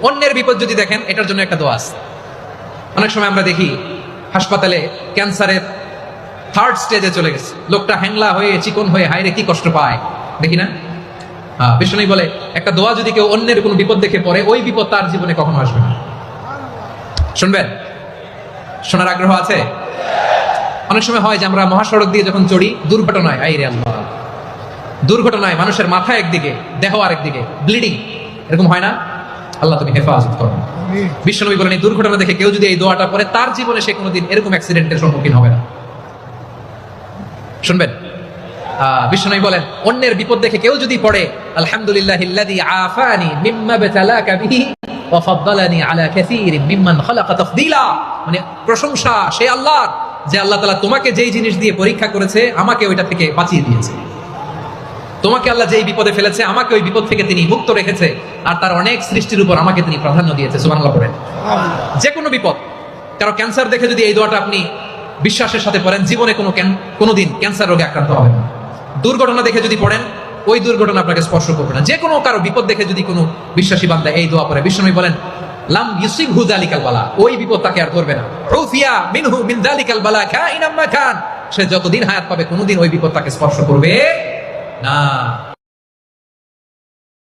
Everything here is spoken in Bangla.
অন্যের বিপদ যদি দেখেন, এটার জন্য একটা দোয়া আছে। অনেক সময় আমরা দেখি হাসপাতালে ক্যান্সারের 3rd স্টেজে চলে গেছে, লোকটা হ্যাংলা হয়ে চিকন হয়ে হায়রে কি কষ্ট পায়, দেখি না? বিষ্ণু বলে একটা দোয়া যদি কেউ অন্যের কোনো বিপদ দেখে পড়ে, ওই বিপদ তার জীবনে কখনো আসবে না। শুনবেন? শোনার আগ্রহ আছে? অনেক সময় হয় যে আমরা মহাসড়ক দিয়ে যখন চড়ি, দুর্ঘটনায়, আইরে আল্লাহ, দুর্ঘটনায় মানুষের মাথা একদিকে, দেহ আরেকদিকে, ব্লিডিং, এরকম হয় না? আল্লাহ তুমি হেফাজত করো। বিশ্বনবী বলেন এই দুর্ঘটনা দেখে কেউ যদি এই দোয়াটা পড়ে, তার জীবনে সে কোনোদিন এরকম অ্যাক্সিডেন্টের সম্মুখীন হবে না। শুনবেন? বিশ্বনবী বলেন অন্যের বিপদ দেখে কেউ যদি পড়ে, আলহামদুলিল্লাহিল্লাযী আফানি মিম্মা বাতালাকা বিহি ওয়া ফাদ্দালানি আলা কাসীরিন মিম্মান খালাকা তাফদীলা, মানে প্রশংসা সেই আল্লাহর যে আল্লাহ তাআলা তোমাকে যেই জিনিস দিয়ে পরীক্ষা করেছে, আমাকে ওইটা থেকে বাঁচিয়ে দিয়েছে। তোমাকে আল্লাহ যেই বিপদে ফেলেছে, আমাকে ওই বিপদ থেকে তিনি মুক্ত রেখেছে, আর তার অনেক সৃষ্টির উপর আমাকে তিনি প্রাধান্য দিয়েছে। সুবহানাল্লাহ পড়েন। যে কোনো বিপদ, কারো ক্যান্সার দেখে যদি এই দোয়াটা আপনি বিশ্বাসের সাথে পড়েন, জীবনে কোনোদিন ক্যান্সার রোগে আক্রান্ত হবেন না। দুর্ঘটনা দেখে যদি পড়েন, ওই দুর্ঘটনা আপনাকে স্পর্শ করবে না। যে কোনো কারো বিপদ দেখে যদি কোনো বিশ্বাসী বান্দা এই দোয়া পড়ে, বিশ্বনবী বলেন লাম ইউসিবহু যালিকাল বালা, ওই বিপদ তাকে আর ধরবে না। উফিয়া মিনহু মিন যালিকাল বালা কাইনাম মা কান, সে যতদিন হায়াত পাবে কোনোদিন ওই বিপদ তাকে স্পর্শ করবে না।